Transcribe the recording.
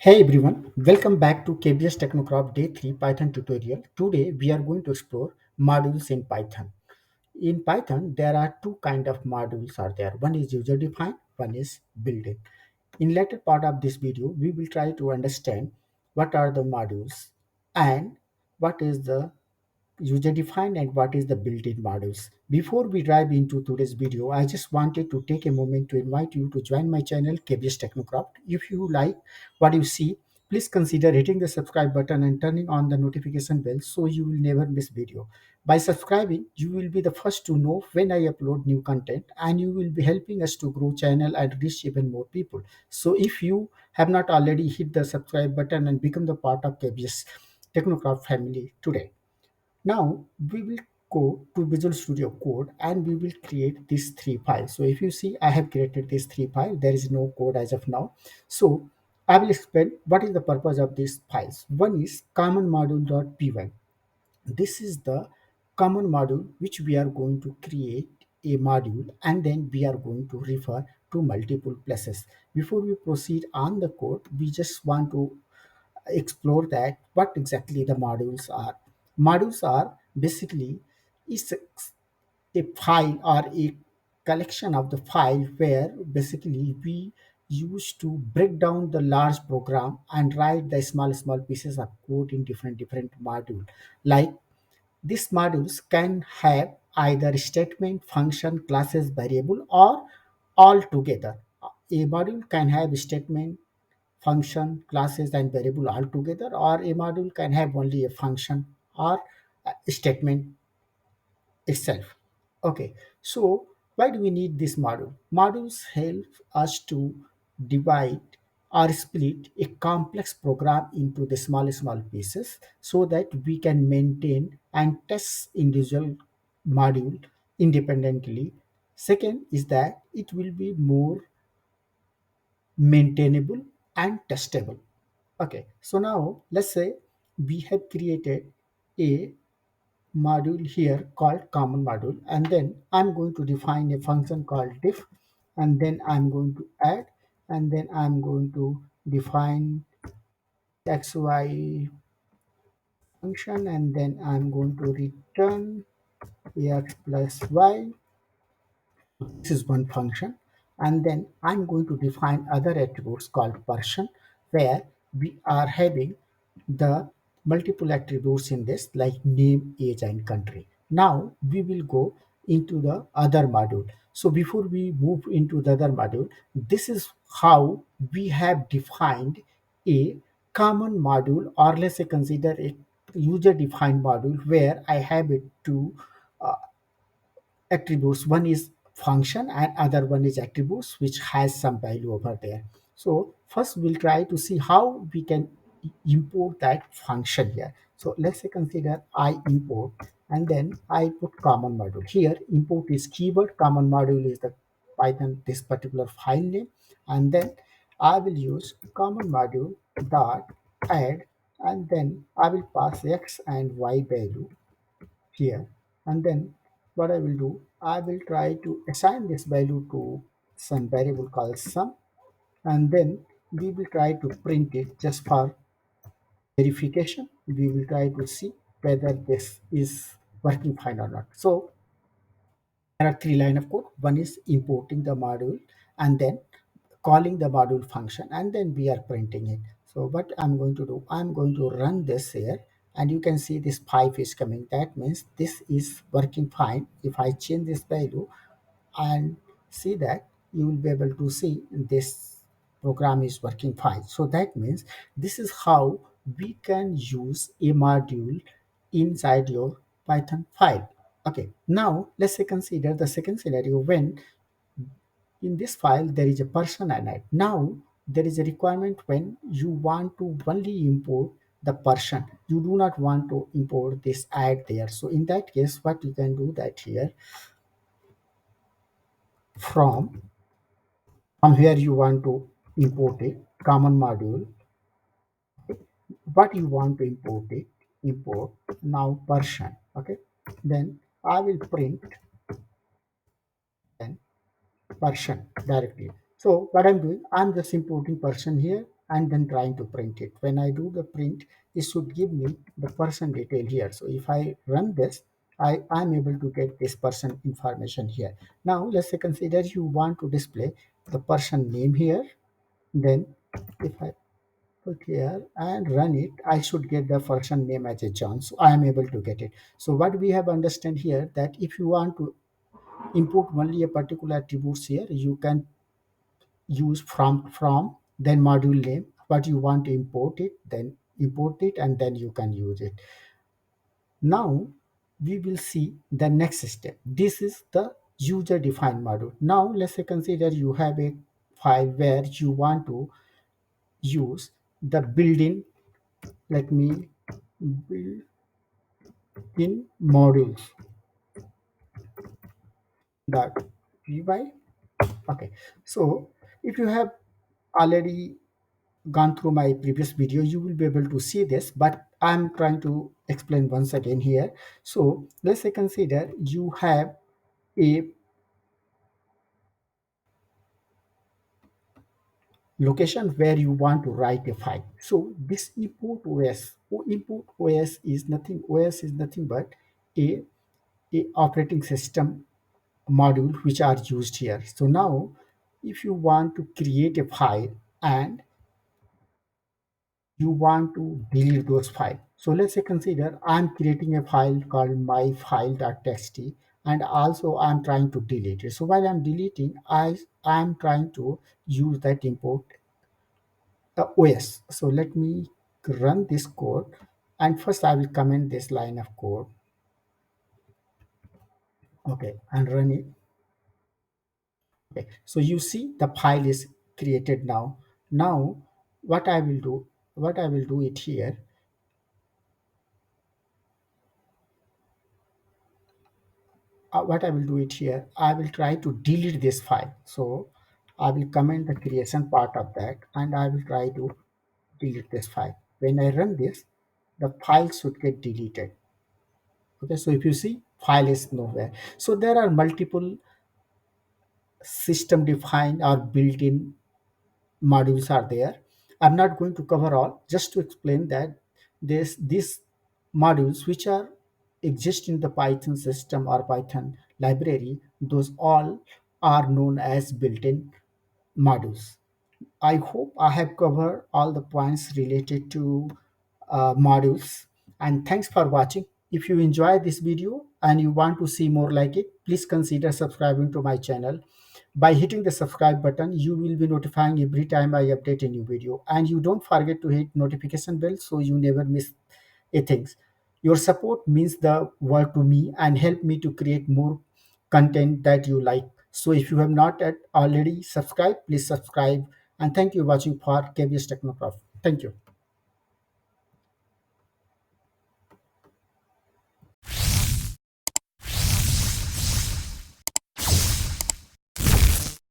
Hey everyone, welcome back to KBS Technocraft Day 3 Python tutorial. Today we are going to explore modules in Python. In Python, there are two kind of modules are there. One is user defined, one is built-in. In later part of this video, we will try to understand what are the modules and what is the user defined and what is the built-in modules. Before we dive into today's video, I just wanted to take a moment to invite you to join my channel KBS Technocraft. If you like what you see, please consider hitting the subscribe button and turning on the notification bell so you will never miss video. By subscribing, you will be the first to know when I upload new content, and you will be helping us to grow channel and reach even more people. So if you have not already, hit the subscribe button and become the part of KBS Technocraft family today. Now we will go to Visual Studio Code and we will create these three files. So if you see, I have created these three files. There is no code as of now. So I will explain what is the purpose of these files. One is common module.py. This is the common module which we are going to create a module, and then we are going to refer to multiple places. Before we proceed on the code, we just want to explore that what exactly the modules are. Modules are basically is a file or a collection of the file where basically we used to break down the large program and write the small pieces of code in different module. Like these modules can have either statement, function, classes, variable, or all together. A module can have statement, function, classes, and variable all together, or a module can have only a function or a statement itself. Okay, so why do we need this module? Modules help us to divide or split a complex program into the small pieces so that we can maintain and test individual module independently. Second is that it will be more maintainable and testable. Okay, so now let's say we have created a module here called common module, and then I'm going to define a function called diff, and then I'm going to add, and then I'm going to define xy function, and then I'm going to return x plus y. This is one function, and then I'm going to define other attributes called person, where we are having the multiple attributes in this like name, age, and country. Now we will go into the other module. So before we move into the other module, this is how we have defined a common module, or let's say consider a user defined module where I have it to uh, attributes. One is function and other one is attributes which has some value over there. So first we'll try to see how we can import that function here. So let's say consider I import, and then I put common module. Here import is keyword, common module is the Python this particular file name, and then I will use common module dot add, and then I will pass x and y value here, and then what I will do, I will try to assign this value to some variable called sum, and then we will try to print it just for verification. We will try to see whether this is working fine or not. So there are three lines of code. One is importing the module, and then calling the module function, and then we are printing it. So what I'm going to do, I'm going to run this here, and you can see this 5 is coming. That means this is working fine. If I change this value and see that, you will be able to see this program is working fine. So that means this is how we can use a module inside your Python file. Okay, now let's say consider the second scenario when in this file there is a person and it. Now there is a requirement when you want to only import the person, you do not want to import this add there. So in that case, what you can do that here, from where you want to import it, common module, what you want to import it, import now person. Okay, then I will print then person directly. So what I'm doing, I'm just importing person here, and then trying to print it. When I do the print, it should give me the person detail here. So if I run this, I'm able to get this person information here. Now let's say consider you want to display the person name here. Then if I put here and run it, I should get the person name as a John. So I am able to get it. So what we have understand here, that if you want to import only a particular attributes here, you can use from then module name. What you want to import it, then import it, and then you can use it. Now we will see the next step. This is the user defined module. Now let's say consider you have a file where you want to use the built-in, let me build in modules dot py. Okay, so if you have already gone through my previous video, you will be able to see this, but I'm trying to explain once again here. So let's say consider you have a location where you want to write a file. So this import os is nothing but a, a operating system module which are used here. So now if you want to create a file and you want to delete those files. So let's say consider I'm creating a file called myfile.txt, and also I'm trying to delete it. So while I'm deleting, I'm trying to use that import OS. So let me run this code, and first I will comment this line of code. Okay, and run it. Okay, so you see the file is created now. Now what I will do, what I will do it here, what I will do it here, I will try to delete this file. So I will comment the creation part of that, and I will try to delete this file. When I run this, the file should get deleted. Okay, so if you see, file is nowhere. So there are multiple system defined or built-in modules are there. I'm not going to cover all, just to explain that these modules which are exist in the Python system or Python library, those all are known as built-in modules. I hope I have covered all the points related to modules, and thanks for watching. If you enjoy this video and you want to see more like it, please consider subscribing to my channel. By hitting the subscribe button, you will be notifying every time I update a new video, and you don't forget to hit notification bell so you never miss a things. Your support means the world to me and help me to create more content that you like. So if you have not yet already subscribed, please subscribe, and thank you for watching for KBS Technocraft. Thank you.